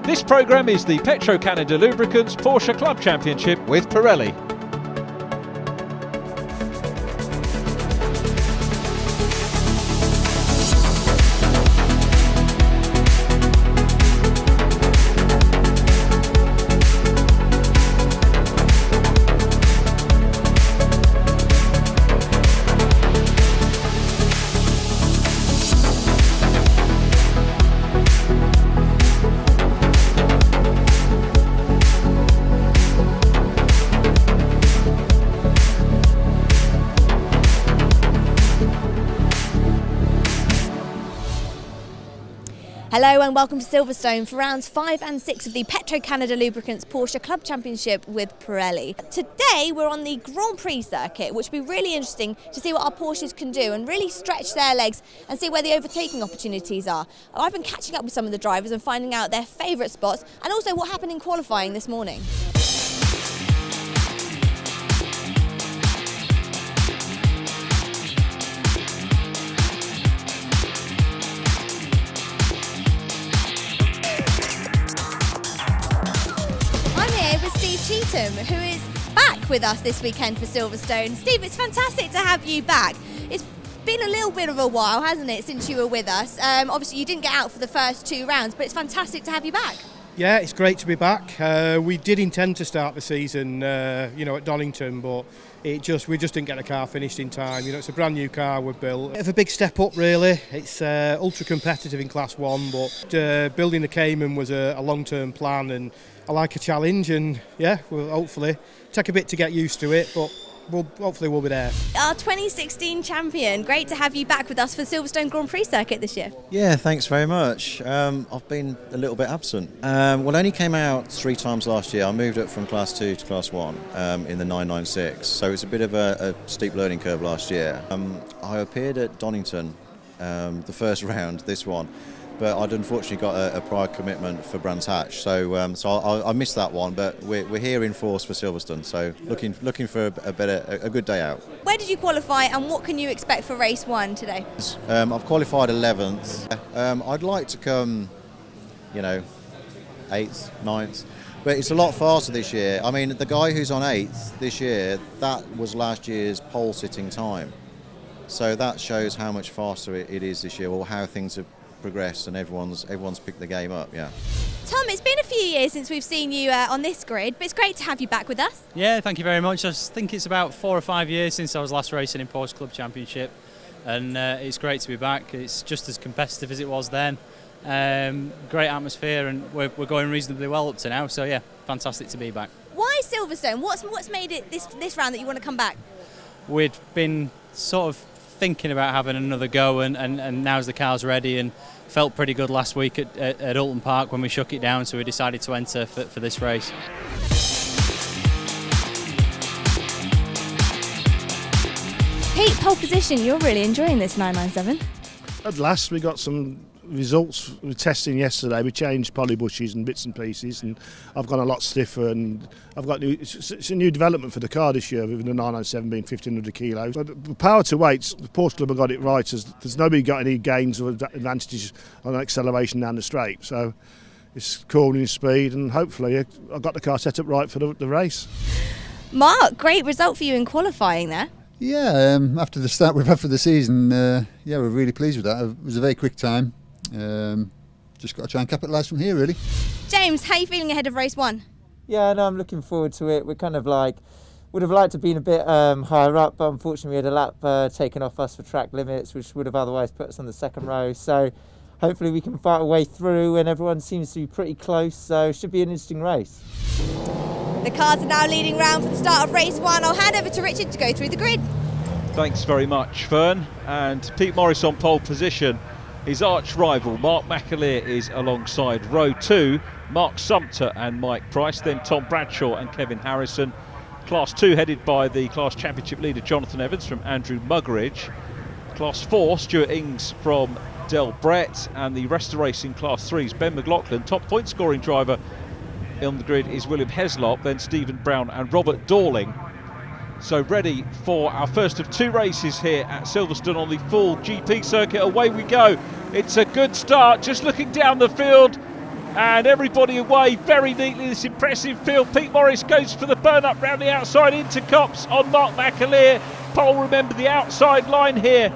This programme is the Petro-Canada Lubricants Porsche Club Championship with Pirelli. Hello and welcome to Silverstone for rounds 5 and 6 of the Petro-Canada Lubricants Porsche Club Championship with Pirelli. Today we're on the Grand Prix circuit, which will be really interesting to see what our Porsches can do and really stretch their legs and see where the overtaking opportunities are. I've been catching up with some of the drivers and finding out their favourite spots and also what happened in qualifying this morning. Who is back with us this weekend for Silverstone. Steve, it's fantastic to have you back. It's been a little bit of a while, hasn't it, since you were with us? Obviously you didn't get out for the first 2 rounds, but it's fantastic to have you back. Yeah, it's great to be back. We did intend to start the season, at Donington, but we just didn't get the car finished in time. It's a brand new car we've built. It's a big step up, really. It's ultra competitive in Class 1, but building the Cayman was a long-term plan, and I like a challenge, and yeah, we'll hopefully take a bit to get used to it, but hopefully we'll be there. Our 2016 champion, great to have you back with us for the Silverstone Grand Prix circuit this year. Yeah, thanks very much. I've been a little bit absent. I only came out 3 times last year. I moved up from Class 2 to Class 1 in the 996, so it's a bit of a steep learning curve last year. I appeared at Donington the first round, this one, but I'd unfortunately got a prior commitment for Brands Hatch, so I missed that one. But we're here in force for Silverstone, so looking for a good day out. Where did you qualify, and what can you expect for race 1 today? I've qualified 11th. I'd like to come, 8th, 9th, but it's a lot faster this year. I mean, the guy who's on 8th this year, that was last year's pole sitting time, so that shows how much faster it is this year, or how things have progressed, and everyone's picked the game up. Yeah. Tom, it's been a few years since we've seen you on this grid, but it's great to have you back with us. Yeah, thank you very much. I think it's about 4 or 5 years since I was last racing in Porsche Club Championship, and it's great to be back. It's just as competitive as it was then. Great atmosphere, and we're going reasonably well up to now, so yeah, fantastic to be back. Why Silverstone? What's made it this round that you want to come back? We'd been sort of thinking about having another go, and now's the car's ready, and felt pretty good last week at Alton Park when we shook it down, so we decided to enter for this race. Pete, pole position, you're really enjoying this 997. At last we got some results with testing yesterday. We changed poly bushes and bits and pieces, and I've gone a lot stiffer, and I've got it's a new development for the car this year, with the 997 being 1,500 kilos. But the power to weights, the Porsche Club have got it right. There's nobody got any gains or advantages on acceleration down the straight, so it's cool in speed, and hopefully I've got the car set up right for the race. Mark, great result for you in qualifying there. Yeah, after the start we've had for the season, we're really pleased with that. It was a very quick time. Just got to try and capitalise from here, really. James, how are you feeling ahead of race 1? Yeah, no, I'm looking forward to it. We're kind of would have liked to have been a bit higher up, but unfortunately we had a lap taken off us for track limits, which would have otherwise put us on the second row. So hopefully we can fight our way through, and everyone seems to be pretty close, so it should be an interesting race. The cars are now leading round for the start of race 1. I'll hand over to Richard to go through the grid. Thanks very much, Fern. And Pete Morris on pole position. His arch rival Mark McAleer is alongside row 2, Mark Sumpter and Mike Price, then Tom Bradshaw and Kevin Harrison. Class 2 headed by the Class Championship leader Jonathan Evans from Andrew Muggeridge. Class 4, Stuart Ings from Del Brett, and the rest of the race in Class 3's Ben McLaughlin. Top point scoring driver on the grid is William Heslop, then Stephen Brown and Robert Dorling. So ready for our first of 2 races here at Silverstone on the full GP circuit. Away we go. It's a good start. Just looking down the field, and everybody away very neatly. This impressive field. Pete Morris goes for the burn up round the outside into Copse on Mark McAleer. Pole, remember, the outside line here,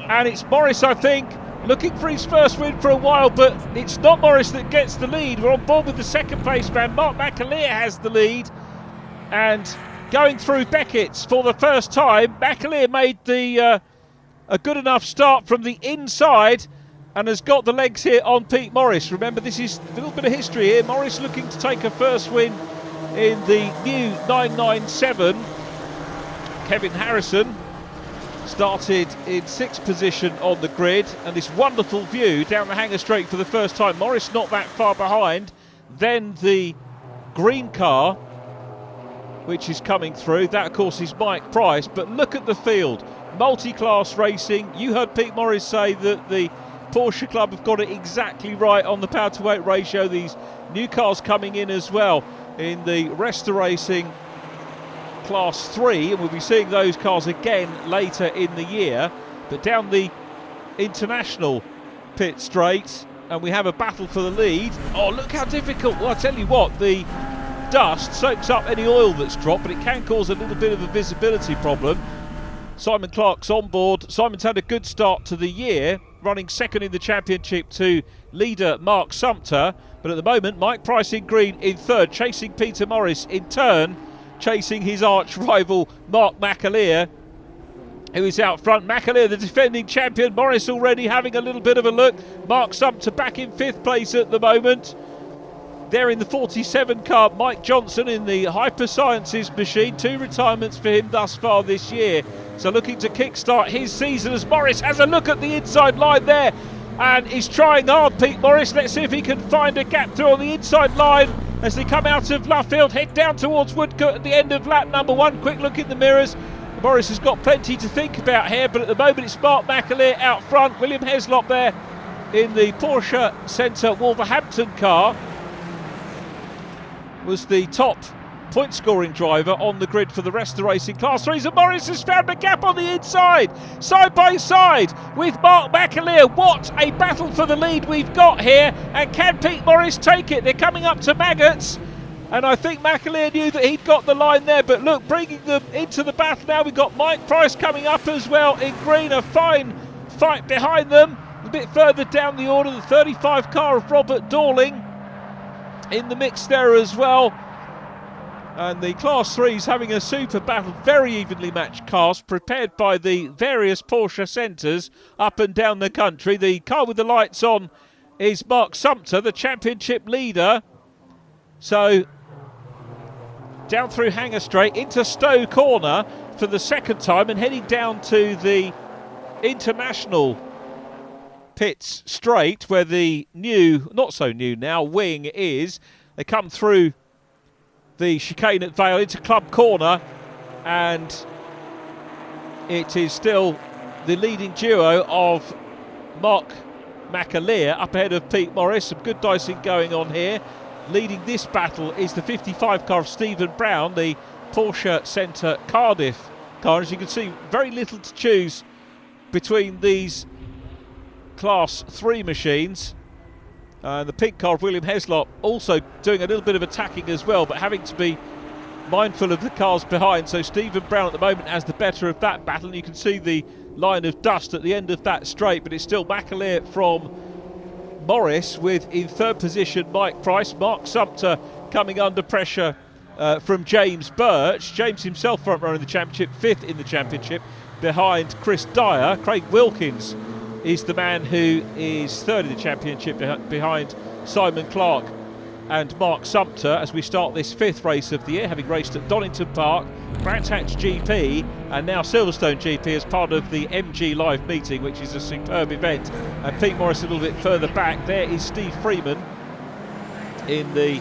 and it's Morris, I think, looking for his first win for a while, but it's not Morris that gets the lead. We're on board with the second place man. Mark McAleer has the lead, and going through Beckett's for the first time, McAleer made the a good enough start from the inside and has got the legs here on Pete Morris. Remember, this is a little bit of history here. Morris looking to take a first win in the new 997. Kevin Harrison started in 6th position on the grid, and this wonderful view down the Hanger Straight for the first time. Morris not that far behind. Then the green car, which is coming through. That, of course, is Mike Price. But look at the field. Multi-class racing. You heard Pete Morris say that the Porsche Club have got it exactly right on the power to weight ratio. These new cars coming in as well in the Racing Class 3, and we'll be seeing those cars again later in the year. But down the international pit straight, and we have a battle for the lead. Oh, look how difficult. Well, I tell you what, the dust soaks up any oil that's dropped, but it can cause a little bit of a visibility problem. Simon Clark's on board. Simon's had a good start to the year, running second in the championship to leader Mark Sumter, but at the moment Mike Price in green in third, chasing Peter Morris in turn, chasing his arch rival Mark McAleer, who is out front. McAleer, the defending champion. Morris already having a little bit of a look. Mark Sumter back in 5th place at the moment. There in the 47 car, Mike Johnson in the Hyper Sciences machine. 2 retirements for him thus far this year. So looking to kickstart his season as Morris has a look at the inside line there. And he's trying hard, Pete Morris. Let's see if he can find a gap through on the inside line as they come out of Luffield, head down towards Woodcote at the end of lap number 1. Quick look in the mirrors. Morris has got plenty to think about here, but at the moment it's Mark McAleer out front. William Heslop there in the Porsche Centre Wolverhampton car was the top point scoring driver on the grid for the Racing Class 3s, and Morris has found a gap on the inside, side by side with Mark McAleer. What a battle for the lead we've got here, and can Pete Morris take it? They're coming up to Maggots, and I think McAleer knew that he'd got the line there, but look, bringing them into the battle now. We've got Mike Price coming up as well in green, a fine fight behind them. A bit further down the order, the 35 car of Robert Dorling in the mix there as well. And the Class 3s having a super battle, very evenly matched cars prepared by the various Porsche centres up and down the country. The car with the lights on is Mark Sumter, the championship leader. So down through Hanger Straight into Stowe Corner for the second time, and heading down to the international pits straight where the new, not so new now, wing is. They come through the chicane at Vale into Club Corner, and it is still the leading duo of Mark McAleer up ahead of Pete Morris. Some good dicing going on here. Leading this battle is the 55 car of Stephen Brown, the Porsche Centre Cardiff car. As you can see, very little to choose between these Class 3 machines. The pink car of William Heslop also doing a little bit of attacking as well, but having to be mindful of the cars behind. So Stephen Brown at the moment has the better of that battle, and you can see the line of dust at the end of that straight, but it's still McAleer from Morris, with in 3rd position Mike Price. Mark Sumter coming under pressure from James Birch. James himself front runner in the championship, 5th in the championship behind Chris Dyer. Craig Wilkins is the man who is 3rd in the championship behind Simon Clark and Mark Sumter as we start this 5th race of the year, having raced at Donington Park, Brands Hatch GP and now Silverstone GP as part of the MG Live meeting, which is a superb event. And Pete Morris a little bit further back. There is Steve Freeman in the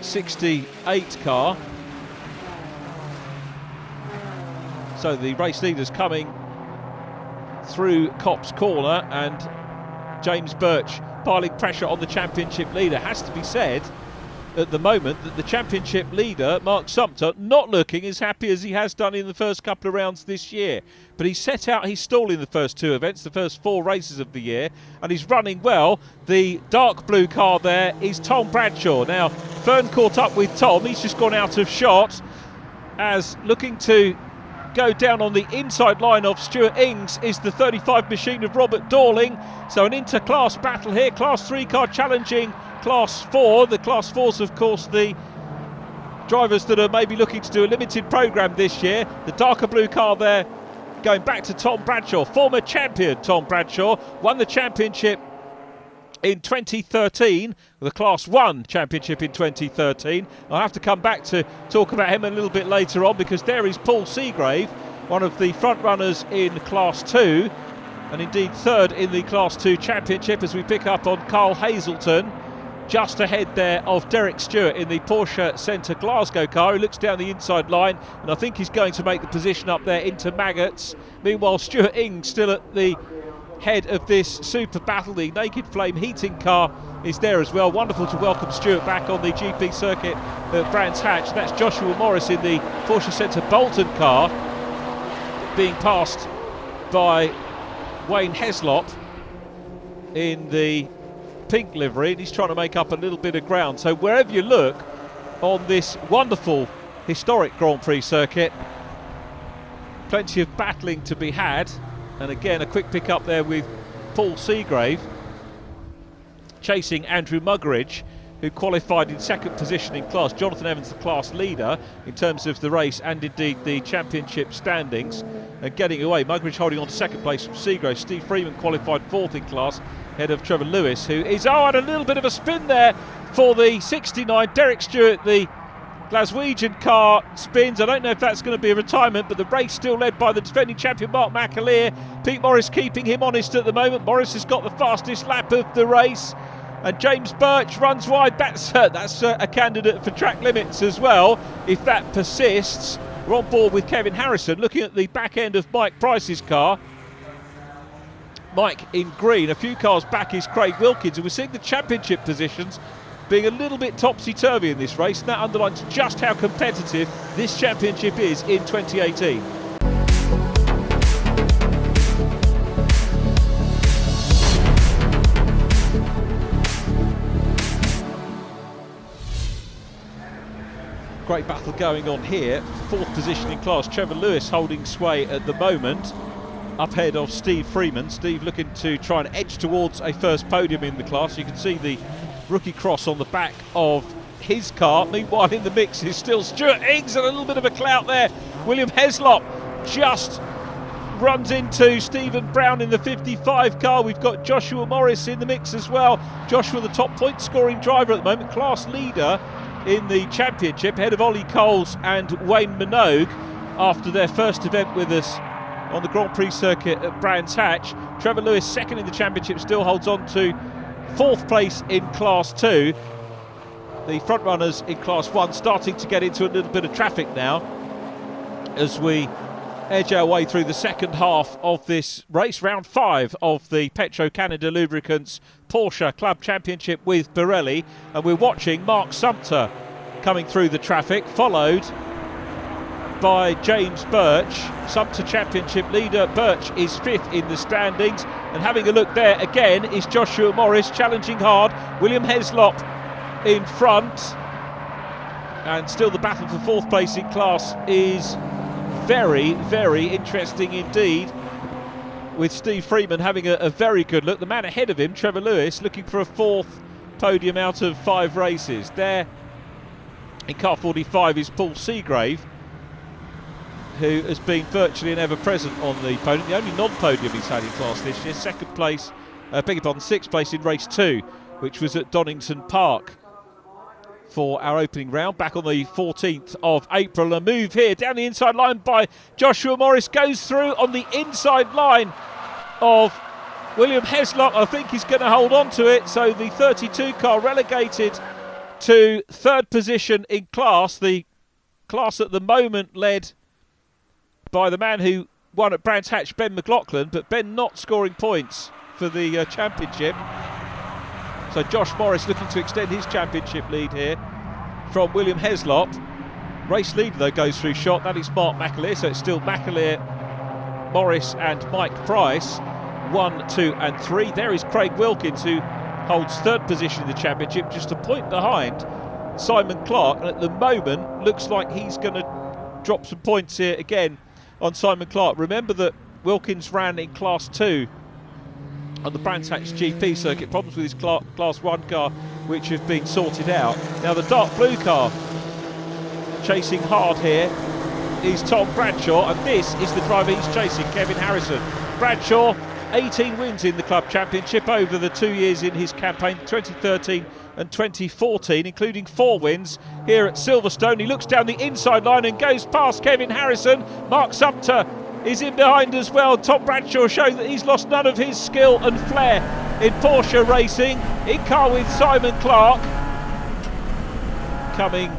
68 car. So the race leaders coming through Copse Corner, and James Birch piling pressure on the championship leader. Has to be said at the moment that the championship leader, Mark Sumpter, not looking as happy as he has done in the first couple of rounds this year. But he set out his stall in the first 2 events, the first 4 races of the year, and he's running well. The dark blue car there is Tom Bradshaw. Now, Fern caught up with Tom. He's just gone out of shot as looking to go down on the inside line of Stuart Ings is the 35 machine of Robert Dorling. So an inter-class battle here. Class 3 car challenging Class 4. The Class 4's, of course, the drivers that are maybe looking to do a limited programme this year. The darker blue car there going back to Tom Bradshaw, former champion Tom Bradshaw, won the championship in 2013, the Class 1 championship in 2013. I'll have to come back to talk about him a little bit later on, because there is Paul Seagrave, one of the front runners in Class 2, and indeed third in the Class 2 championship, as we pick up on Carl Hazelton, just ahead there of Derek Stewart in the Porsche Centre Glasgow car, who looks down the inside line, and I think he's going to make the position up there into Maggots. Meanwhile, Stuart Ings still at the head of this super battle. The Naked Flame heating car is there as well. Wonderful to welcome Stuart back on the GP circuit at Brands Hatch. That's Joshua Morris in the Porsche Centre Bolton car, being passed by Wayne Heslop in the pink livery, and he's trying to make up a little bit of ground. So wherever you look on this wonderful historic Grand Prix circuit, plenty of battling to be had. And again, a quick pick up there with Paul Seagrave chasing Andrew Muggeridge, who qualified in second position in class. Jonathan Evans, the class leader in terms of the race and indeed the championship standings, and getting away. Muggeridge holding on to second place from Seagrave. Steve Freeman qualified fourth in class, ahead of Trevor Lewis, who is had a little bit of a spin there for the 69. Derek Stewart, the Glaswegian car, spins. I don't know if that's going to be a retirement, but the race still led by the defending champion Mark McAleer. Pete Morris keeping him honest at the moment. Morris has got the fastest lap of the race, and James Birch runs wide. That's a candidate for track limits as well, if that persists. We're on board with Kevin Harrison, looking at the back end of Mike Price's car. Mike in green. A few cars back is Craig Wilkins, and we're seeing the championship positions being a little bit topsy-turvy in this race, and that underlines just how competitive this championship is in 2018. Great battle going on here. Fourth position in class, Trevor Lewis holding sway at the moment, up ahead of Steve Freeman. Steve looking to try and edge towards a first podium in the class. You can see the rookie cross on the back of his car. Meanwhile, in the mix is still Stuart Ings, and a little bit of a clout there. William Heslop just runs into Stephen Brown in the 55 car. We've got Joshua Morris in the mix as well. Joshua, the top point scoring driver at the moment, class leader in the championship, ahead of Ollie Coles and Wayne Minogue after their first event with us on the Grand Prix circuit at Brands Hatch. Trevor Lewis, second in the championship, still holds on to fourth place in Class 2. The front runners in Class 1 starting to get into a little bit of traffic now as we edge our way through the second half of this race, round 5 of the Petro-Canada Lubricants Porsche Club Championship with Pirelli, and we're watching Mark Sumpter coming through the traffic, followed by James Birch. Sumpter Championship leader. Birch is fifth in the standings, and having a look there again is Joshua Morris challenging hard. William Heslop in front, and still the battle for fourth place in class is very, very interesting indeed, with Steve Freeman having a very good look. The man ahead of him, Trevor Lewis, looking for a fourth podium out of 5 races. There in car 45 is Paul Seagrave, who has been virtually an ever-present on the podium. The only non-podium he's had in class this year. Second place, sixth place in race 2, which was at Donington Park for our opening round back on the 14th of April. A move here down the inside line by Joshua Morris, goes through on the inside line of William Heslop. I think he's going to hold on to it, so the 32 car relegated to third position in class. The class at the moment led by the man who won at Brands Hatch, Ben McLaughlin, but Ben not scoring points for the championship. So Josh Morris looking to extend his championship lead here. from William Heslop. Race leader though goes through shot, that is Mark McAleer, so it's still McAleer, Morris and Mike Price, 1, 2 and 3. There is Craig Wilkins, who holds third position in the championship, just a point behind Simon Clark, and at the moment looks like he's going to drop some points here again on Simon Clark. Remember that Wilkins ran in Class 2 on the Brands Hatch GP circuit, problems with his Class 1 car which have been sorted out. Now the dark blue car chasing hard here is Tom Bradshaw, and this is the driver he's chasing, Kevin Harrison. Bradshaw, 18 wins in the club championship over the 2 years in his campaign, 2013 and 2014, including 4 wins here at Silverstone. He looks down the inside line and goes past Kevin Harrison. Mark Sumter is in behind as well. Tom Bradshaw showing that he's lost none of his skill and flair in Porsche racing. In car with Simon Clark, coming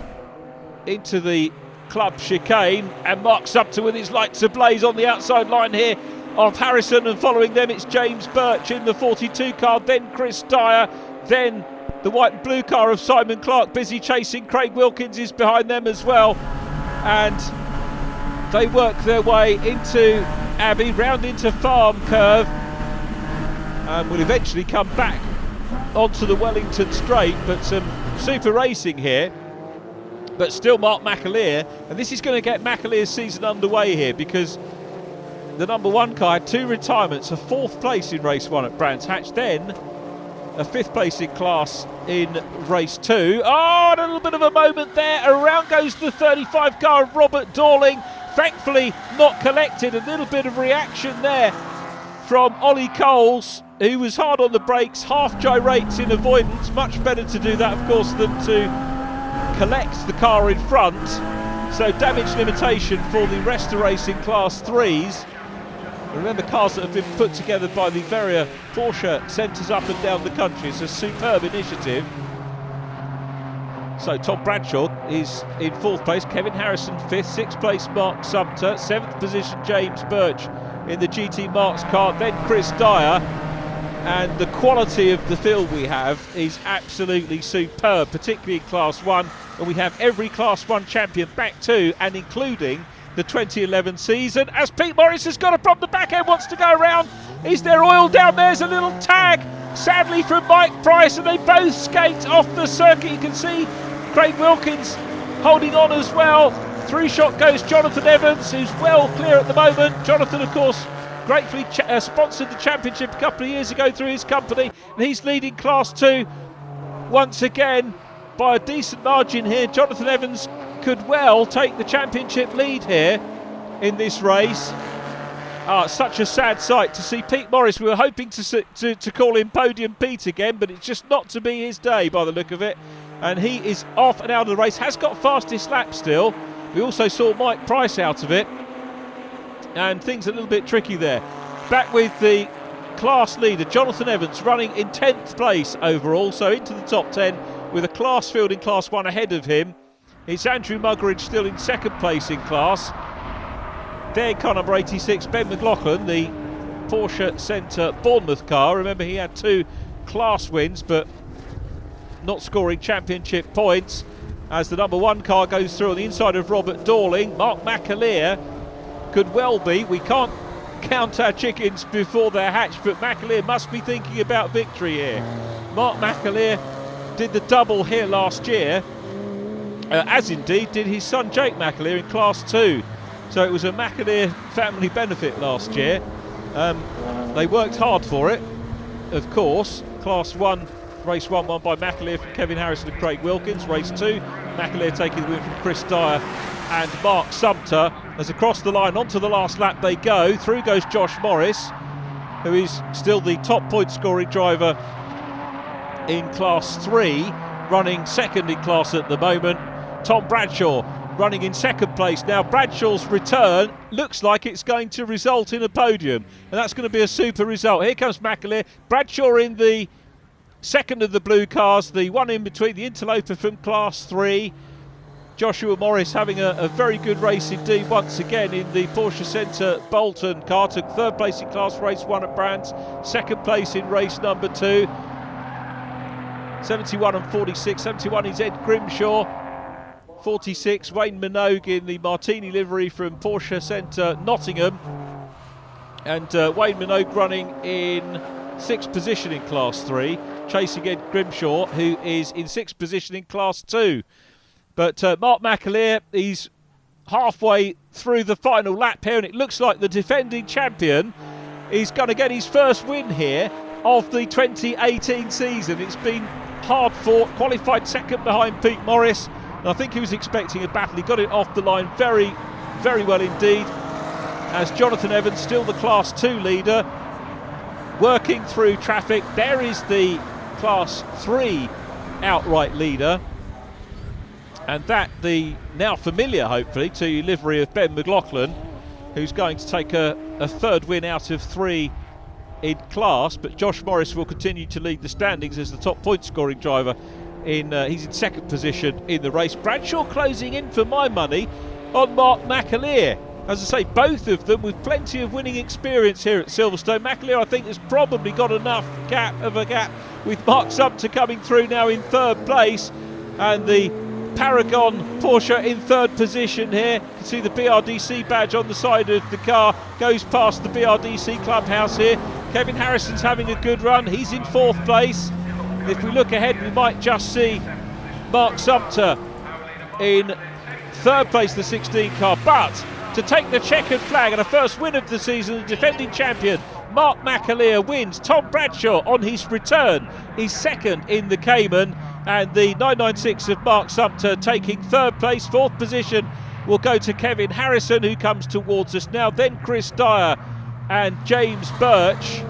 into the club chicane, and Mark Sumter with his lights ablaze on the outside line here of Harrison, and following them it's James Birch in the 42 car, then Chris Dyer, then the white and blue car of Simon Clark busy chasing. Craig Wilkins is behind them as well, and they work their way into Abbey, round into Farm Curve, and will eventually come back onto the Wellington Straight. But some super racing here, but still Mark McAleer, and this is going to get McAleer's season underway here, because the number 1 car had 2 retirements, a 4th place in race 1 at Brands Hatch, then a 5th place in class in race 2. Oh, and a little bit of a moment there. Around goes the 35 car of Robert Dorling, thankfully not collected. A little bit of reaction there from Ollie Coles, who was hard on the brakes, half gyrates in avoidance. Much better to do that, of course, than to collect the car in front. So damage limitation for the rest of racing class 3s. Remember, cars that have been put together by the Veria Porsche centres up and down the country. It's a superb initiative. So Tom Bradshaw is in 4th place, Kevin Harrison 5th, 6th place Mark Sumter, 7th position James Birch in the GT Marks car, then Chris Dyer. And the quality of the field we have is absolutely superb, particularly in Class 1. And we have every Class 1 champion back to, and including the 2011 season, as Pete Morris has got a problem. The back end wants to go around. Is there oil down? There's a little tag, sadly, from Mike Price, and they both skate off the circuit. You can see Craig Wilkins holding on as well. Through shot goes Jonathan Evans, who's well clear at the moment. Jonathan, of course, gratefully sponsored the championship a couple of years ago through his company, and he's leading Class 2 once again by a decent margin here. Jonathan Evans could well take the championship lead here in this race. Such a sad sight to see Pete Morris. We were hoping to call him Podium Pete again, but it's just not to be his day by the look of it. And he is off and out of the race, has got fastest lap still. We also saw Mike Price out of it, and things a little bit tricky there. Back with the class leader, Jonathan Evans, running in 10th place overall, so into the top 10 with a class field in Class 1 ahead of him. It's Andrew Muggeridge still in 2nd place in class. Then car number 86, Ben McLaughlin, the Porsche Centre Bournemouth car. Remember, he had 2 class wins, but not scoring championship points, as the number 1 car goes through on the inside of Robert Dorling. Mark McAleer could well be. We can't count our chickens before they're hatched, but McAleer must be thinking about victory here. Mark McAleer did the double here last year, as indeed did his son Jake McAleer in Class 2. So it was a McAleer family benefit last year. They worked hard for it, of course. Class 1, race 1 won by McAleer from Kevin Harrison and Craig Wilkins. Race 2, McAleer taking the win from Chris Dyer and Mark Sumter. As across the line onto the last lap they go. Through goes Josh Morris, who is still the top point scoring driver in Class 3, running 2nd in class at the moment. Tom Bradshaw running in 2nd place now. Bradshaw's return looks like it's going to result in a podium, and that's going to be a super result. Here comes McAleer. Bradshaw in the 2nd of the blue cars, the one in between, the interloper from Class 3. Joshua Morris having a very good race indeed once again in the Porsche Centre Bolton car. Took 3rd place in Class Race 1 at Brands, 2nd place in race number 2. 71 and 46. 71 is Ed Grimshaw. 46, Wayne Minogue in the Martini livery from Porsche Centre, Nottingham. And Wayne Minogue running in 6th position in Class 3, chasing Ed Grimshaw, who is in 6th position in Class 2. But Mark McAleer, he's halfway through the final lap here, and it looks like the defending champion is going to get his first win here of the 2018 season. It's been hard fought, qualified second behind Pete Morris, and I think he was expecting a battle. He got it off the line very, very well indeed, as Jonathan Evans, still the Class 2 leader, working through traffic. There is the Class 3 outright leader, and that the now familiar, hopefully, to you livery of Ben McLaughlin, who's going to take a third win out of 3 in class. But Josh Morris will continue to lead the standings as the top point scoring driver. He's in 2nd position in the race. Bradshaw closing in for my money on Mark McAleer. As I say, both of them with plenty of winning experience here at Silverstone. McAleer, I think, has probably got enough gap with Mark Sumter coming through now in 3rd place, and the Paragon Porsche in 3rd position here. You can see the BRDC badge on the side of the car, goes past the BRDC clubhouse here. Kevin Harrison's having a good run, he's in 4th place. If we look ahead, we might just see Mark Sumter in 3rd place, the 16 car. But to take the checkered flag and a first win of the season, the defending champion Mark McAleer wins. Tom Bradshaw on his return is 2nd in the Cayman, and the 996 of Mark Sumter taking 3rd place. 4th position will go to Kevin Harrison, who comes towards us now, then Chris Dyer and James Birch,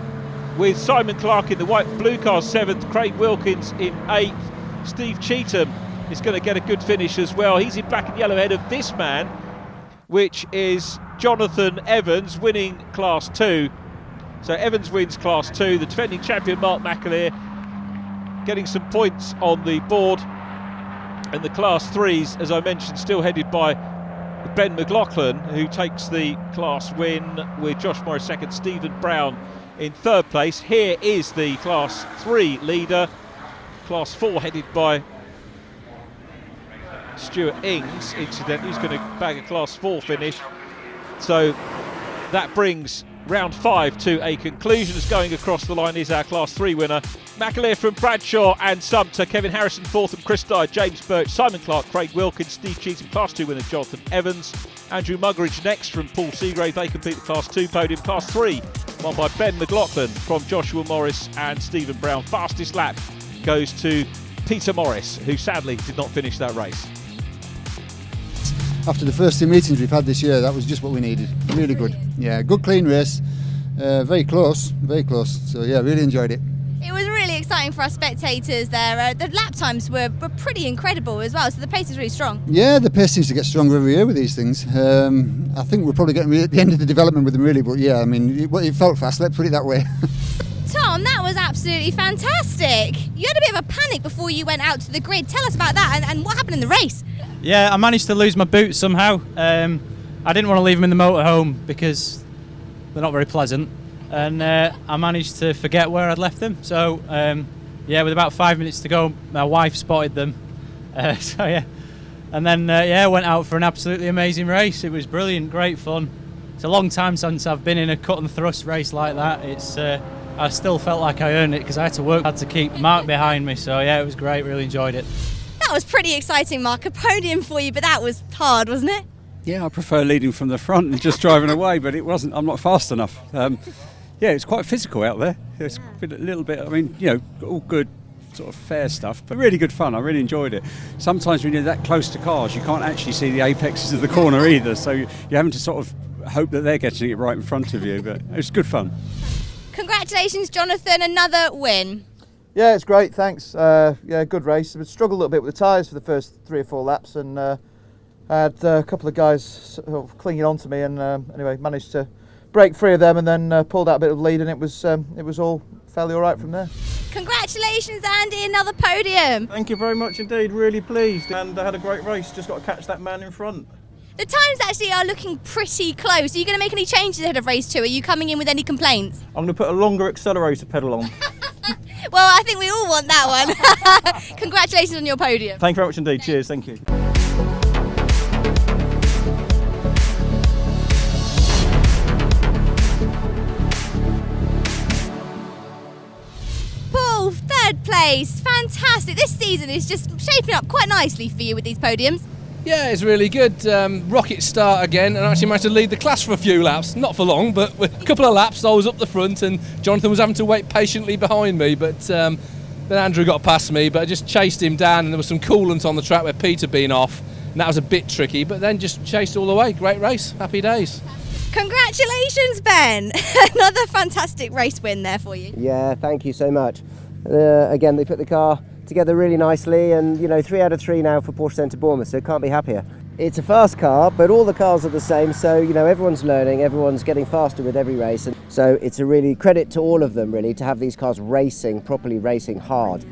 with Simon Clark in the white and blue car 7th, Craig Wilkins in 8th. Steve Cheetham is going to get a good finish as well. He's in black and yellow ahead of this man, which is Jonathan Evans, winning Class 2. So Evans wins Class 2. The defending champion Mark McAleer getting some points on the board. And the Class 3s, as I mentioned, still headed by Ben McLaughlin, who takes the class win, with Josh Morris 2nd, Stephen Brown in 3rd place. Here is the Class 3 leader. Class 4 headed by Stuart Ings, incidentally, who's going to bag a Class 4 finish. So that brings round 5 to a conclusion, as going across the line is our Class 3 winner. McAleer from Bradshaw and Sumter, Kevin Harrison 4th and Chris Dyer, James Birch, Simon Clark, Craig Wilkins, Steve Cheetham, Class 2 winner Jonathan Evans, Andrew Muggeridge next from Paul Seagrave. They complete the Class 2 podium. Class 3 won by Ben McLaughlin from Joshua Morris and Stephen Brown. Fastest lap goes to Peter Morris, who sadly did not finish that race. After the first 2 meetings we've had this year, that was just what we needed. Really good. Yeah, good clean race. Very close, very close. So yeah, really enjoyed it. It was really exciting for our spectators there. The lap times were pretty incredible as well, so the pace is really strong. Yeah, the pace seems to get stronger every year with these things. I think we're probably getting at the end of the development with them really, but yeah, I mean, it felt fast, let's put it that way. Tom, that was absolutely fantastic. You had a bit of a panic before you went out to the grid. Tell us about that and what happened in the race. Yeah, I managed to lose my boots somehow. I didn't want to leave them in the motorhome because they're not very pleasant, and I managed to forget where I'd left them. So yeah, with about 5 minutes to go, my wife spotted them. So yeah, and then yeah, went out for an absolutely amazing race. It was brilliant, great fun. It's a long time since I've been in a cut and thrust race like that. It's I still felt like I earned it because I had to keep Mark behind me. So yeah, it was great, really enjoyed it. That was pretty exciting, Mark. A podium for you, but that was hard, wasn't it? Yeah, I prefer leading from the front and just driving away, but it wasn't. I'm not fast enough. Yeah, it's quite physical out there. It's been a little bit, I mean, you know, all good sort of fair stuff, but really good fun. I really enjoyed it. Sometimes when you're that close to cars, you can't actually see the apexes of the corner either, so you're having to sort of hope that they're getting it right in front of you, but it was good fun. Congratulations, Jonathan, another win. Yeah, it's great, thanks. Yeah, good race. I struggled a little bit with the tyres for the first 3 or 4 laps, and I had a couple of guys sort of clinging on to me, and anyway, managed to break free of them, and then pulled out a bit of lead, and it was all fairly all right from there. Congratulations, Andy, another podium. Thank you very much indeed, really pleased, and I had a great race, just got to catch that man in front. The times actually are looking pretty close. Are you going to make any changes ahead of race 2? Are you coming in with any complaints? I'm going to put a longer accelerator pedal on. Well, I think we all want that one. Congratulations on your podium. Thank you very much indeed, cheers, thank you. race. Fantastic. This season is just shaping up quite nicely for you with these podiums. Yeah, it's really good. Rocket start again, and I actually managed to lead the class for a few laps. Not for long, but with a couple of laps I was up the front and Jonathan was having to wait patiently behind me, but then Andrew got past me, but I just chased him down and there was some coolant on the track where Peter been off, and that was a bit tricky, but then just chased all the way. Great race. Happy days. Congratulations, Ben. Another fantastic race win there for you. Yeah, thank you so much. Again, they put the car together really nicely, and 3 out of 3 now for Porsche Centre Bournemouth, so can't be happier. It's a fast car, but all the cars are the same, so everyone's learning, everyone's getting faster with every race, and so it's a really credit to all of them really to have these cars properly racing hard.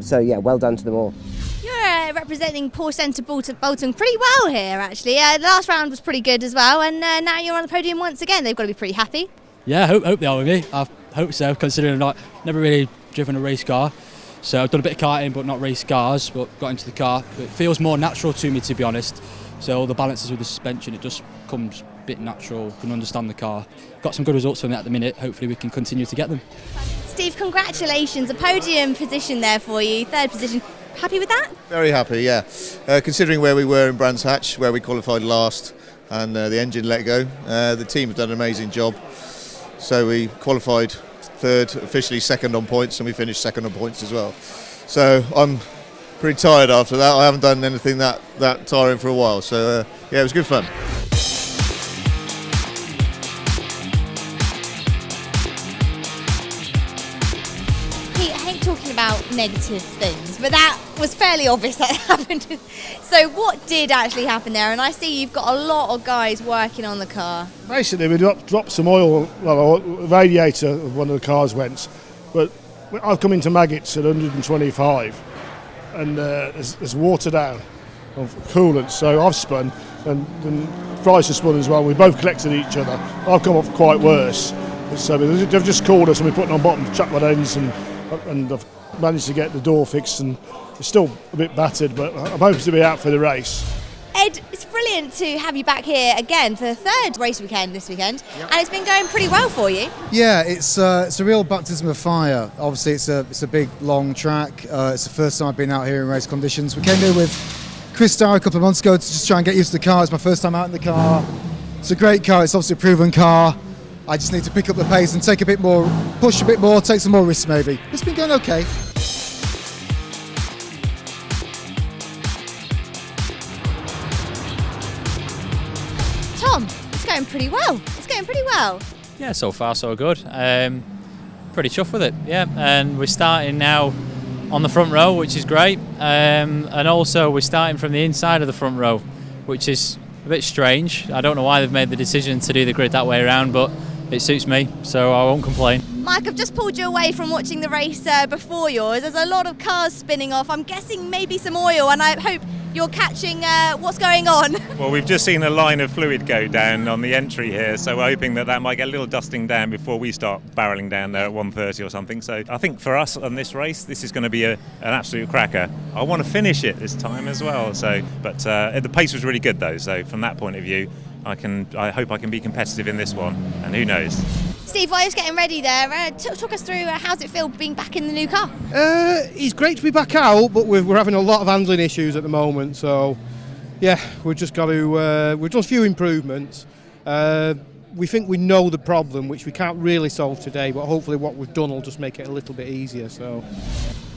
So yeah, well done to them all. You're representing Porsche Centre Bolton pretty well here, actually. The last round was pretty good as well, and now you're on the podium once again. They've got to be pretty happy. Yeah, I hope they are with me. I hope so, considering I've never really driven a race car. So I've done a bit of karting but not race cars, but got into the car. It feels more natural to me, to be honest. So all the balances with the suspension, it just comes a bit natural, can understand the car. Got some good results from it at the minute, hopefully we can continue to get them. Steve, congratulations, a podium position there for you, 3rd position. Happy with that? Very happy, yeah. Considering where we were in Brands Hatch, where we qualified last and the engine let go, the team have done an amazing job. So we qualified 3rd, officially 2nd on points, and we finished 2nd on points as well. So I'm pretty tired after that. I haven't done anything that tiring for a while. So yeah, it was good fun. Pete, I hate talking about negative things, but that was fairly obvious that happened. So what did actually happen there? And I see you've got a lot of guys working on the car. Basically, we dropped some oil, well, a radiator of one of the cars went, but I've come into maggots at 125 and there's water down of coolant, so I've spun and Bryce has spun as well. We both collected each other. I've come off quite worse, so they've just called us and we're putting on bottom track rod ends and I've managed to get the door fixed and it's still a bit battered, but I'm hoping to be out for the race. Ed, it's brilliant to have you back here again for the 3rd race weekend this weekend, and it's been going pretty well for you. Yeah, it's a real baptism of fire. Obviously, it's a big, long track. It's the first time I've been out here in race conditions. We came here with Chris Starr a couple of months ago to just try and get used to the car. It's my first time out in the car. It's a great car. It's obviously a proven car. I just need to pick up the pace and take a bit more, push a bit more, take some more risks maybe. It's been going okay. Tom, it's going pretty well. It's going pretty well. Yeah, so far so good. Pretty chuffed with it, yeah. And we're starting now on the front row, which is great. And also we're starting from the inside of the front row, which is a bit strange. I don't know why they've made the decision to do the grid that way around, but it suits me, so I won't complain. Mike, I've just pulled you away from watching the race before yours. There's a lot of cars spinning off. I'm guessing maybe some oil, and I hope you're catching what's going on. Well, we've just seen a line of fluid go down on the entry here, so we're hoping that might get a little dusting down before we start barrelling down there at 1:30 or something. So I think for us on this race, this is going to be an absolute cracker. I want to finish it this time as well. But the pace was really good though. So from that point of view, I hope I can be competitive in this one, and who knows. Steve, while you're getting ready there, talk us through how's it feel being back in the new car? It's great to be back out, but we're having a lot of handling issues at the moment. So, yeah, we've just got to. We've done a few improvements. We think we know the problem, which we can't really solve today, but hopefully what we've done will just make it a little bit easier. So.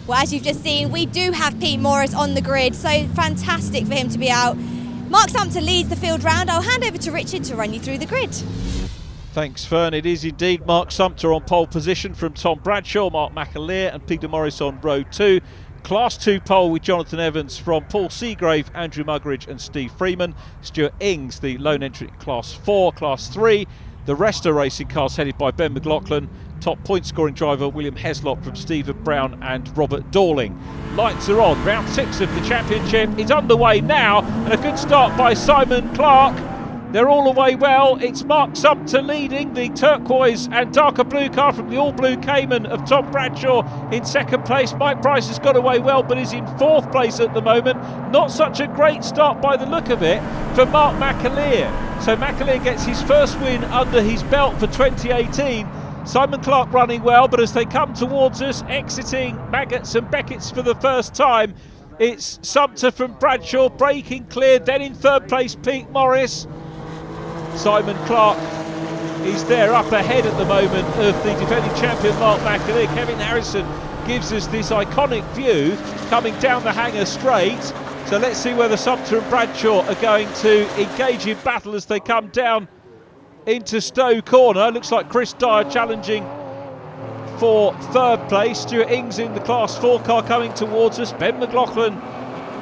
Well, as you've just seen, we do have Pete Morris on the grid, so fantastic for him to be out. Mark Sumpter leads the field round. I'll hand over to Richard to run you through the grid. Thanks, Fern. It is indeed Mark Sumpter on pole position from Tom Bradshaw, Mark McAleer and Peter Morris on row 2. Class 2 pole with Jonathan Evans from Paul Seagrave, Andrew Muggeridge and Steve Freeman. Stuart Ings, the lone entry Class 4. Class 3, the rest are racing cars headed by Ben McLaughlin. Top point scoring driver William Heslop from Stephen Brown and Robert Dorling. Lights are on. Round 6 of the championship is underway now, and a good start by Simon Clark. They're all away well. It's Mark Sumpter leading the turquoise and darker blue car from the all-blue Cayman of Tom Bradshaw in second place. Mike Price has got away well, but is in 4th place at the moment. Not such a great start by the look of it for Mark McAleer. So McAleer gets his first win under his belt for 2018. Simon Clark running well, but as they come towards us, exiting Maggots and Beckett's for the first time, it's Sumpter from Bradshaw breaking clear. Then in third place, Pete Morris. Simon Clark is there up ahead at the moment of the defending champion Mark McAleer. Kevin Harrison gives us this iconic view coming down the hanger straight. So let's see whether Sumpter and Bradshaw are going to engage in battle as they come down into Stowe Corner. Looks like Chris Dyer challenging for third place. Stuart Ings in the Class 4 car coming towards us. Ben McLaughlin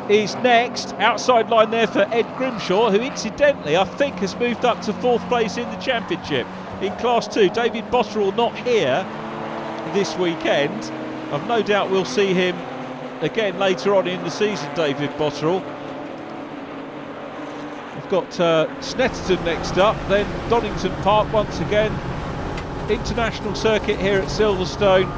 is next. Outside line there for Ed Grimshaw, who incidentally I think has moved up to fourth place in the championship in Class 2. David Botterill not here this weekend. I've no doubt we'll see him again later on in the season, David Botterill. We've got Snetterton next up, then Donington Park once again. International circuit here at Silverstone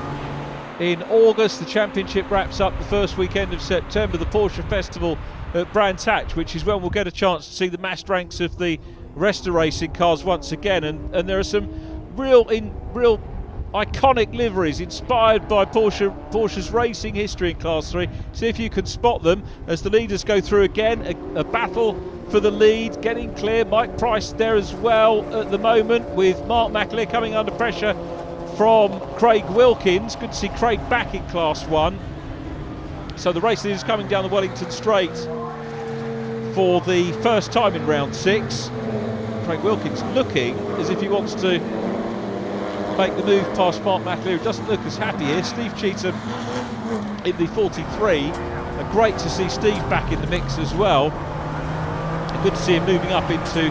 in August. The championship wraps up the first weekend of September. The Porsche Festival at Brands Hatch, which is when we'll get a chance to see the massed ranks of the rest of racing cars once again. And there are some real iconic liveries inspired by Porsche's racing history in Class 3. See if you can spot them as the leaders go through again. A battle for the lead, getting clear. Mike Price there as well at the moment, with Mark McAleer coming under pressure from Craig Wilkins. Good to see Craig back in Class 1. So the race leaders coming down the Wellington Straight for the first time in round 6. Craig Wilkins looking as if he wants to make the move past Mark McAleer. He doesn't look as happy here. Steve Cheetham in the 43. Great to see Steve back in the mix as well. Good to see him moving up into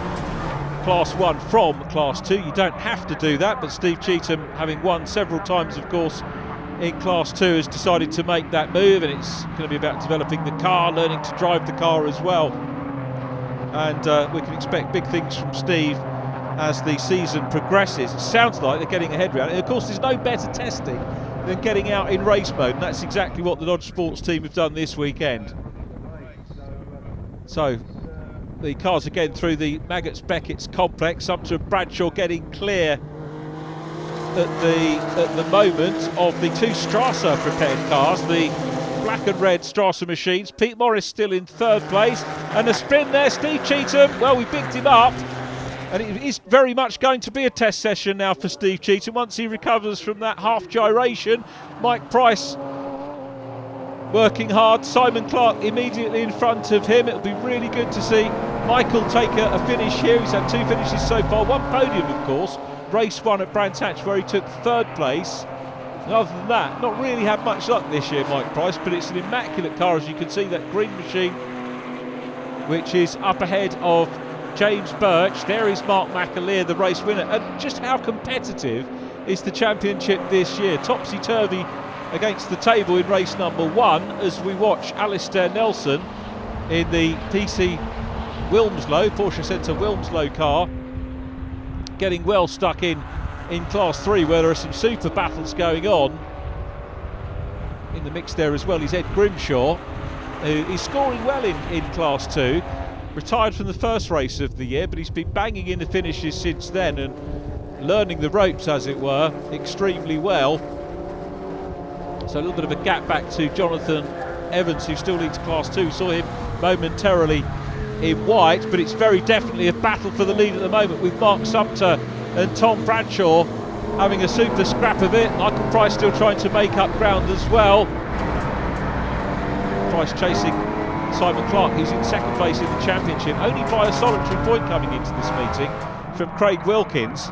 Class 1 from Class 2. You don't have to do that, but Steve Cheetham, having won several times, of course, in Class 2, has decided to make that move, and it's going to be about developing the car, learning to drive the car as well. And we can expect big things from Steve as the season progresses. It sounds like they're getting a head round it. And of course, there's no better testing than getting out in race mode, and that's exactly what the Dodge Sports team have done this weekend. So the cars again through the Maggots Beckett's complex. Sumpter and Bradshaw getting clear at the moment of the two Strasser prepared cars, the black and red Strasser machines. Pete Morris still in third place, and a spin there. Steve Cheetham, well, we picked him up, and it is very much going to be a test session now for Steve Cheetham once he recovers from that half gyration. Mike Price working hard. Simon Clark immediately in front of him. It'll be really good to see Michael take a finish here. He's had 2 finishes so far, 1 podium of course. Race 1 at Brands Hatch where he took third place. And other than that, not really had much luck this year, Mike Price, but it's an immaculate car, as you can see, that green machine, which is up ahead of James Birch. There is Mark McAleer, the race winner. And just how competitive is the championship this year? Topsy-turvy against the table in race number 1 as we watch Alistair Nelson in the PC Wilmslow, Porsche Centre Wilmslow car, getting well stuck in Class 3 where there are some super battles going on. In the mix there as well is Ed Grimshaw, who is scoring well in Class 2. Retired from the first race of the year, but he's been banging in the finishes since then and learning the ropes, as it were, extremely well. So a little bit of a gap back to Jonathan Evans, who still leads Class 2. Saw him momentarily in white, but it's very definitely a battle for the lead at the moment, with Mark Sumpter and Tom Bradshaw having a super scrap of it. Michael Price still trying to make up ground as well. Price chasing Simon Clark, who's in second place in the championship, only by a solitary point coming into this meeting from Craig Wilkins.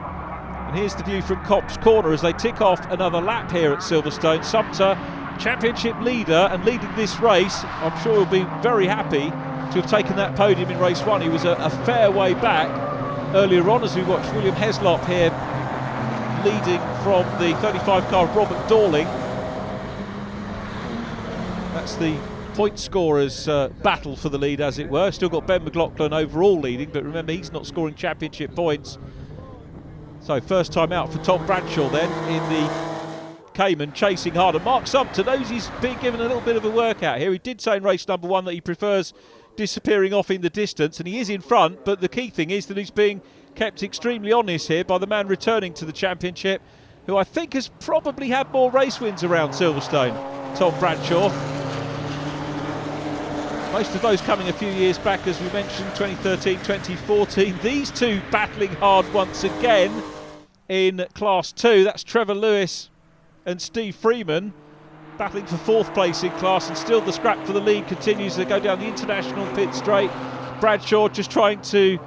And here's the view from Copse Corner as they tick off another lap here at Silverstone. Sumpter, championship leader and leading this race. I'm sure he'll be very happy to have taken that podium in race 1. He was a fair way back earlier on as we watched William Heslop here leading from the 35 car of Robert Dorling. That's the point scorers battle for the lead, as it were. Still got Ben McLaughlin overall leading, but remember he's not scoring championship points. So first time out for Tom Bradshaw then in the Cayman, chasing hard. And Mark Sumpter knows he's being given a little bit of a workout here. He did say in race number 1 that he prefers disappearing off in the distance, and he is in front, but the key thing is that he's being kept extremely honest here by the man returning to the championship, who I think has probably had more race wins around Silverstone, Tom Bradshaw. Most of those coming a few years back, as we mentioned, 2013, 2014. These two battling hard once again in Class 2. That's Trevor Lewis and Steve Freeman battling for 4th place in class, and still the scrap for the lead continues to go down the international pit straight. Bradshaw just trying to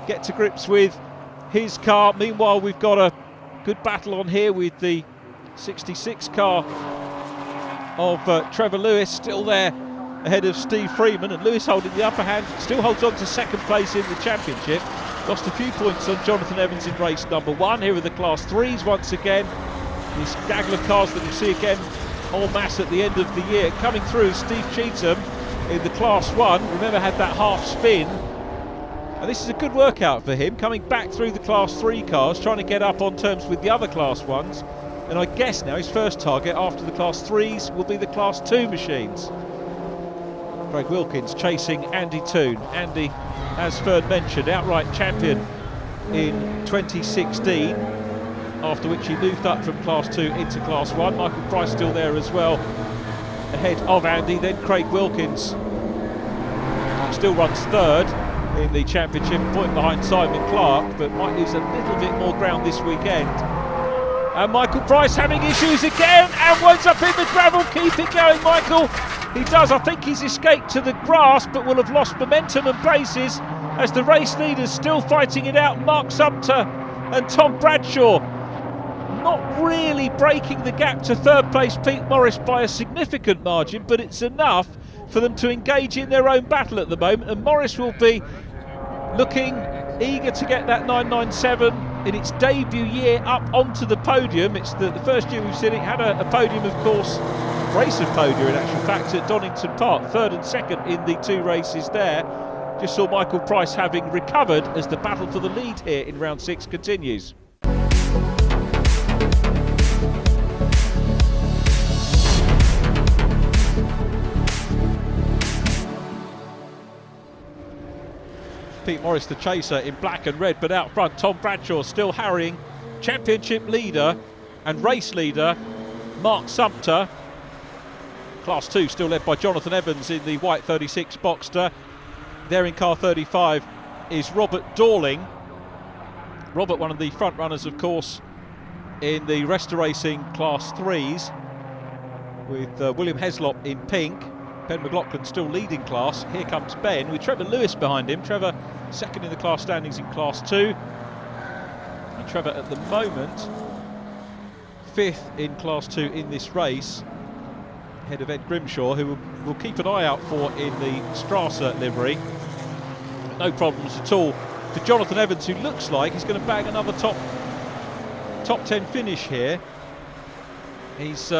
get to grips with his car. Meanwhile, we've got a good battle on here with the 66 car of Trevor Lewis still there ahead of Steve Freeman, and Lewis holding the upper hand, still holds on to 2nd place in the championship. Lost a few points on Jonathan Evans in race number 1. Here are the Class 3s once again. This gaggle of cars that we see again en masse at the end of the year. Coming through, Steve Cheetham in the Class 1. Remember, had that half spin. And this is a good workout for him, coming back through the Class 3 cars, trying to get up on terms with the other Class 1s. And I guess now his first target after the Class 3s will be the Class 2 machines. Craig Wilkins chasing Andy Toon. Andy, as Ferd mentioned, outright champion in 2016, after which he moved up from Class 2 into Class 1. Michael Price still there as well, ahead of Andy. Then Craig Wilkins still runs 3rd in the championship, a point behind Simon Clark, but might lose a little bit more ground this weekend. And Michael Price having issues again and winds up in the gravel. Keep it going, Michael. He does. I think he's escaped to the grass, but will have lost momentum and places as the race leaders still fighting it out. Mark Sumter and Tom Bradshaw not really breaking the gap to 3rd place Pete Morris by a significant margin, but it's enough for them to engage in their own battle at the moment, and Morris will be looking eager to get that 997 in its debut year up onto the podium. It's the first year we've seen it. Had a podium, of course, race of podium in actual fact at Donington Park, 3rd and 2nd in the 2 races there. Just saw Michael Price having recovered as the battle for the lead here in round 6 continues. Pete Morris, the chaser, in black and red, but out front Tom Bradshaw still harrying championship leader and race leader Mark Sumter. Class 2 still led by Jonathan Evans in the white 36 Boxster. There in car 35 is Robert Dorling. Robert, one of the front runners, of course, in the Racing Class 3s, with William Heslop in pink. Ben McLaughlin still leading class. Here comes Ben with Trevor Lewis behind him. Trevor 2nd in the class standings in Class 2. And Trevor at the moment 5th in Class 2 in this race, ahead of Ed Grimshaw, who we'll keep an eye out for in the Strasser livery. No problems at all for Jonathan Evans, who looks like he's going to bag another top 10 finish here. He's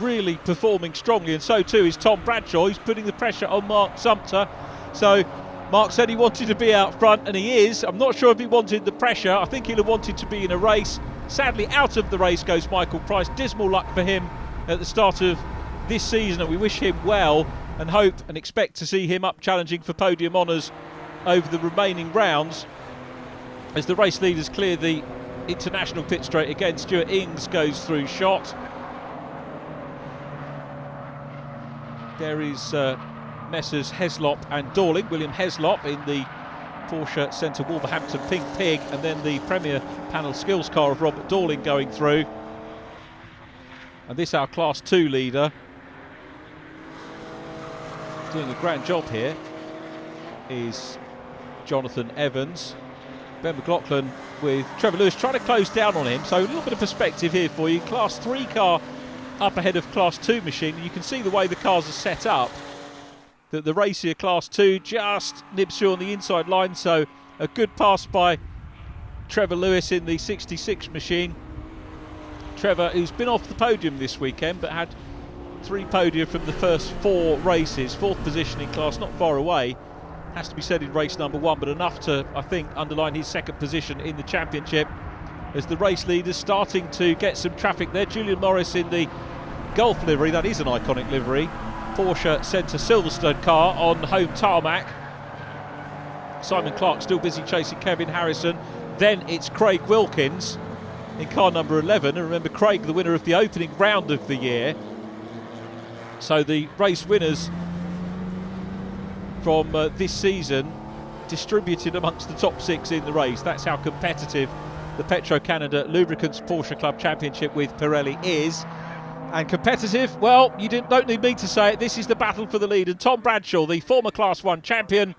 really performing strongly, and so too is Tom Bradshaw. He's putting the pressure on Mark Sumter. So Mark said he wanted to be out front, and he is. I'm not sure if he wanted the pressure. I think he'll have wanted to be in a race. Sadly, out of the race goes Michael Price. Dismal luck for him at the start of this season, and we wish him well and hope and expect to see him up challenging for podium honours over the remaining rounds as the race leaders clear the international pit straight again. Stuart Ings goes through shot. There is Messrs Heslop and Dorling. William Heslop in the Porsche Centre Wolverhampton Pink Pig, and then the Premier Panel Skills car of Robert Dorling going through. And this, our Class 2 leader, doing a grand job here, is Jonathan Evans. Ben McLaughlin with Trevor Lewis trying to close down on him. So a little bit of perspective here for you. Class 3 car up ahead of Class 2 machine. You can see the way the cars are set up, that the racier Class 2 just nibs through on the inside line. So a good pass by Trevor Lewis in the 66 machine. Trevor, who's been off the podium this weekend but had 3 podia from the first 4 races. 4th position in class, not far away, has to be said, in race number 1, but enough to, I think, underline his 2nd position in the championship as the race leaders starting to get some traffic there. Julian Morris in the Gulf livery, that is an iconic livery. Porsche Centre Silverstone car on home tarmac. Simon Clark still busy chasing Kevin Harrison. Then it's Craig Wilkins in car number 11. And remember, Craig, the winner of the opening round of the year. So the race winners from this season distributed amongst the top 6 in the race. That's how competitive the Petro-Canada Lubricants Porsche Club Championship with Pirelli is. And competitive, well, you don't need me to say it. This is the battle for the lead. And Tom Bradshaw, the former Class 1 champion,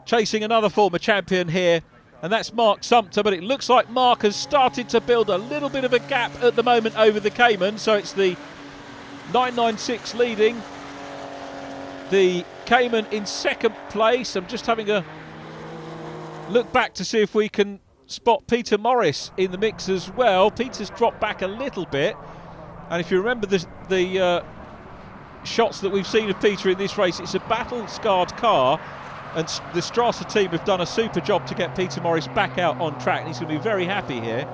chasing another former champion here. And that's Mark Sumpter. But it looks like Mark has started to build a little bit of a gap at the moment over the Cayman. So it's the 996 leading the Cayman in second place. I'm just having a look back to see if we can spot Peter Morris in the mix as well. Peter's dropped back a little bit. And if you remember the shots that we've seen of Peter in this race, it's a battle-scarred car, and the Strasser team have done a super job to get Peter Morris back out on track, and he's going to be very happy here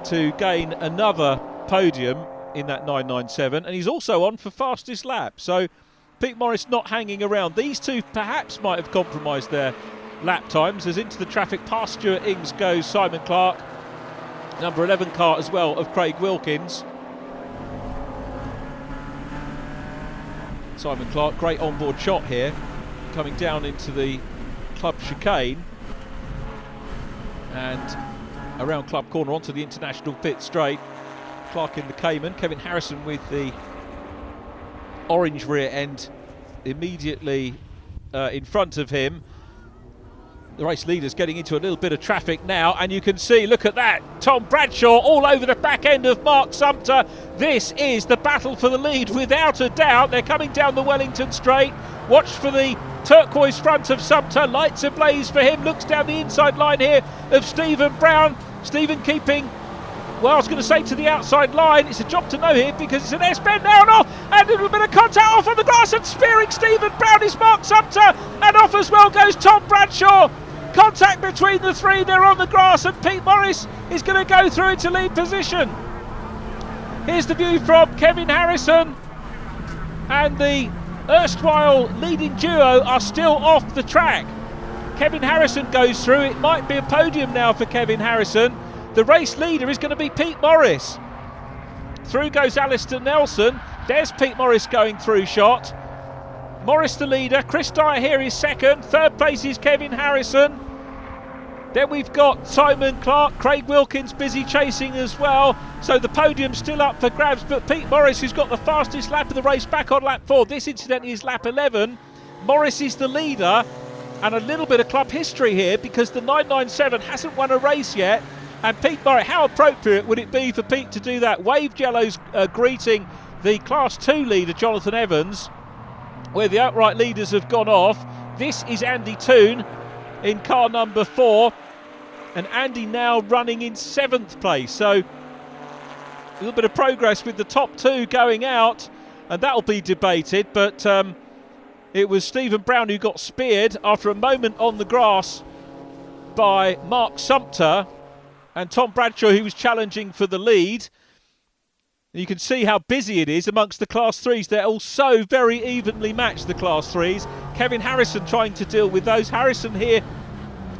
to gain another podium in that 997, and he's also on for fastest lap. So Pete Morris not hanging around. These two perhaps might have compromised their lap times, as into the traffic past Stuart Ings goes Simon Clark, number 11 car as well of Craig Wilkins. Simon Clark, great onboard shot here, coming down into the club chicane and around club corner onto the international pit straight. Clark in the Cayman, Kevin Harrison with the orange rear end immediately in front of him. The race leader's getting into a little bit of traffic now, and you can see, look at that, Tom Bradshaw all over the back end of Mark Sumpter. This is the battle for the lead without a doubt. They're coming down the Wellington straight. Watch for the turquoise front of Sumpter, lights ablaze for him, looks down the inside line here of Stephen Brown. Stephen keeping, well, I was going to say to the outside line. It's a job to know here because it's an S-bend now and off, and a little bit of contact off on the grass, and spearing Stephen Brown is Mark Sumpter, and off as well goes Tom Bradshaw. Contact between the three, they're on the grass, and Pete Morris is going to go through into lead position. Here's the view from Kevin Harrison, and the erstwhile leading duo are still off the track. Kevin Harrison goes through. It might be a podium now for Kevin Harrison. The race leader is going to be Pete Morris. Through goes Alistair Nelson. There's Pete Morris going through shot. Morris the leader. Chris Dyer here is second. Third place is Kevin Harrison. Then we've got Simon Clark, Craig Wilkins busy chasing as well. So the podium's still up for grabs, but Pete Morris, who's got the fastest lap of the race, back on lap 4. This incidentally is lap 11. Morris is the leader, and a little bit of club history here because the 997 hasn't won a race yet. And Pete Morris, how appropriate would it be for Pete to do that? Waved yellows greeting the Class 2 leader, Jonathan Evans, where the outright leaders have gone off. This is Andy Toon in car number 4, and Andy now running in 7th place. So a little bit of progress with the top 2 going out, and that'll be debated, but it was Stephen Brown who got speared after a moment on the grass by Mark Sumpter, and Tom Bradshaw, who was challenging for the lead. You can see how busy it is amongst the Class 3s. They're all so very evenly matched, the Class 3s. Kevin Harrison trying to deal with those. Harrison here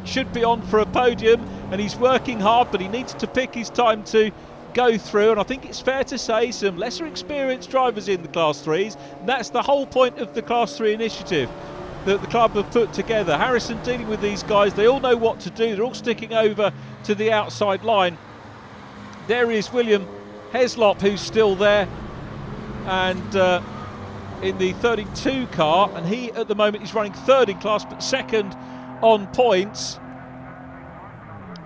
should be on for a podium, and he's working hard, but he needs to pick his time to go through. And I think it's fair to say some lesser experienced drivers in the Class 3s. And that's the whole point of the Class 3 initiative that the club have put together. Harrison dealing with these guys. They all know what to do. They're all sticking over to the outside line. There is William Heslop, who's still there, and in the 32 car, and he at the moment is running 3rd in class but 2nd on points.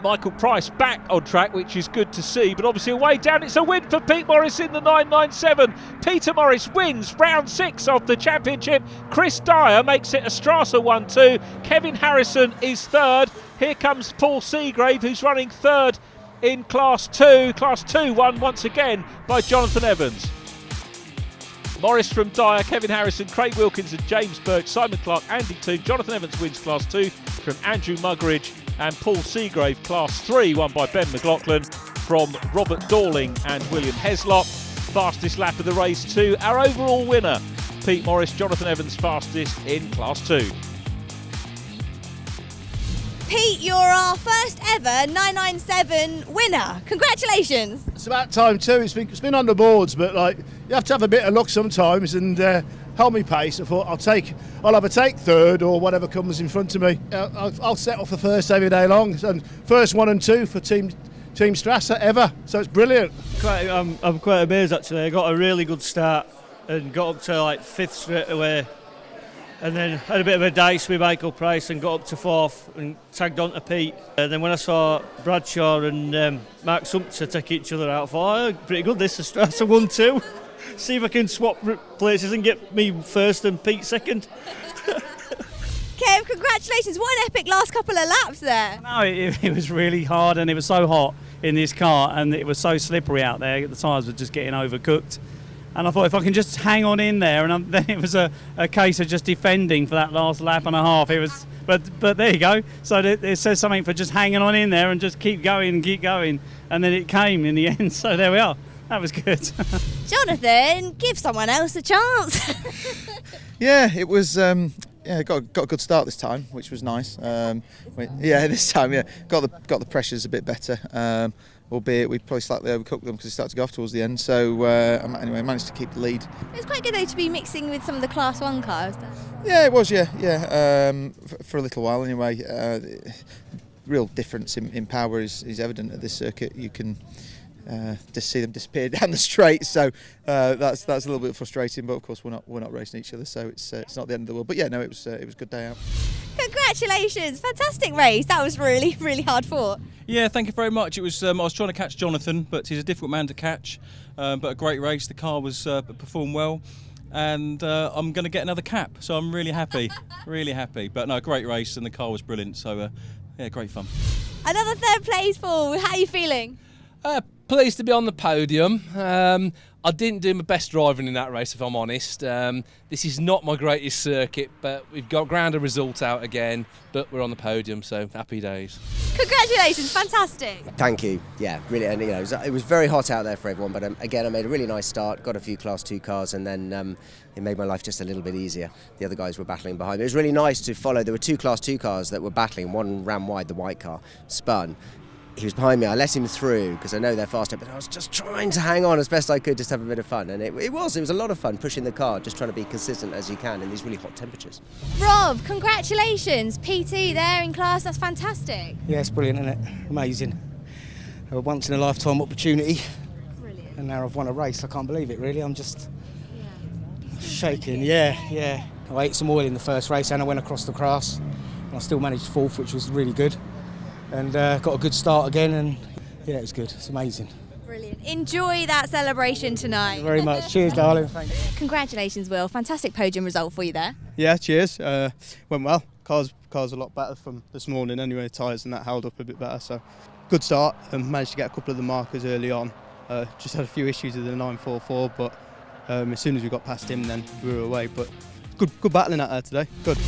Michael Price back on track, which is good to see, but obviously away down. It's a win for Pete Morris in the 997. Peter Morris wins round 6 of the championship. Chris Dyer makes it a Strasser 1-2. Kevin Harrison is 3rd. Here comes Paul Seagrave, who's running 3rd in Class 2. Class 2 won once again by Jonathan Evans. Morris from Dyer, Kevin Harrison, Craig Wilkins and James Birch, Simon Clark, Andy Toon. Jonathan Evans wins Class 2 from Andrew Muggeridge, and Paul Seagrave Class 3 won by Ben McLaughlin from Robert Dorling and William Heslop. Fastest lap of the race to our overall winner, Pete Morris. Jonathan Evans fastest in Class 2. Pete, you're our first ever 997 winner. Congratulations. It's about time too. It's been on the boards, but like you have to have a bit of luck sometimes. And held me pace. I thought I'll have a take third or whatever comes in front of me. I'll settle for first every day long. And first 1 and 2 for Team Strasser ever. So it's brilliant. I'm quite amazed actually. I got a really good start and got up to like 5th straight away. And then had a bit of a dice with Michael Price and got up to 4th and tagged on to Pete. And then when I saw Bradshaw and Mark Sumpter take each other out, I thought, oh, pretty good this is Strasser 1-2. See if I can swap places and get me first and Pete second. Kev, congratulations. What an epic last couple of laps there. No, it was really hard and it was so hot in this car and it was so slippery out there. The tyres were just getting overcooked. And I thought if I can just hang on in there, and then it was a case of just defending for that last lap and a half. It was, but there you go. So it says something for just hanging on in there and just keep going, and then it came in the end. So there we are. That was good. Jonathan, give someone else a chance. Yeah, it was. Got a good start this time, which was nice. This time, got the pressures a bit better. Albeit we probably slightly overcooked them because it started to go off towards the end. So anyway, I managed to keep the lead. It was quite good though to be mixing with some of the Class 1 cars. Yeah, it was. For a little while anyway. Real difference in power is evident at this circuit. You can just see them disappear down the straight. So that's a little bit frustrating. But of course we're not racing each other, so it's not the end of the world. But yeah, no, it was a good day out. Congratulations, fantastic race. That was really, really hard fought. Yeah, thank you very much. It was I was trying to catch Jonathan, but he's a difficult man to catch. But a great race. The car was performed well, and I'm going to get another cap. So I'm really happy, really happy. But no, great race, and the car was brilliant. So yeah, great fun. Another third place, Paul. How are you feeling? Pleased to be on the podium. I didn't do my best driving in that race, if I'm honest. This is not my greatest circuit, but we've got ground a result out again, but we're on the podium, so happy days. Congratulations, fantastic. Thank you. Yeah, really. And it was very hot out there for everyone, but again, I made a really nice start, got a few Class 2 cars, and then it made my life just a little bit easier. The other guys were battling behind me. It was really nice to follow. There were 2 Class 2 cars that were battling. One ran wide, the white car, spun. He was behind me. I let him through because I know they're faster, but I was just trying to hang on as best I could, just have a bit of fun. And it was a lot of fun pushing the car, just trying to be consistent as you can in these really hot temperatures. Rob, congratulations. PT there in class, that's fantastic. Yeah, it's brilliant, isn't it? Amazing. A once in a lifetime opportunity. Brilliant. And now I've won a race. I can't believe it, really. I'm just shaking. Yeah. I ate some oil in the first race and I went across the grass. And I still managed 4th, which was really good. And got a good start again, and yeah, it was good. It's amazing. Brilliant. Enjoy that celebration tonight. Thank you very much. Cheers, darling. Thanks. Congratulations, Will. Fantastic podium result for you there. Yeah, cheers. Went well. Car's a lot better from this morning anyway. Tyres and that held up a bit better, so good start. And managed to get a couple of the markers early on. Just had a few issues with the 944, but as soon as we got past him, then we were away. But good battling out there today. Good.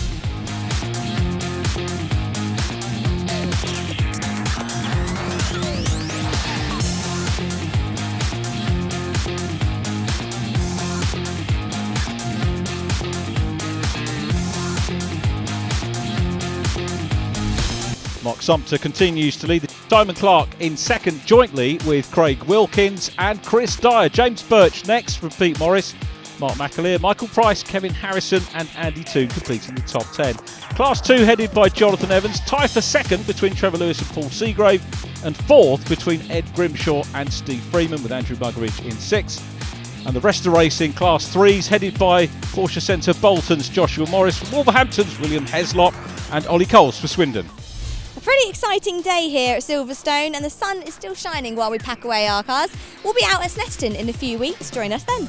Mark Sumpter continues to lead. Simon Clark in second jointly with Craig Wilkins and Chris Dyer. James Birch next from Pete Morris. Mark McAleer, Michael Price, Kevin Harrison and Andy Toon completing the top 10. Class 2 headed by Jonathan Evans. Tie for second between Trevor Lewis and Paul Seagrave. And 4th between Ed Grimshaw and Steve Freeman, with Andrew Muggeridge in 6th. And the rest of the race in Class 3s headed by Porsche Centre Bolton's Joshua Morris, from Wolverhampton's William Heslop and Ollie Coles for Swindon. A pretty exciting day here at Silverstone, and the sun is still shining while we pack away our cars. We'll be out at Snetterton in a few weeks. Join us then.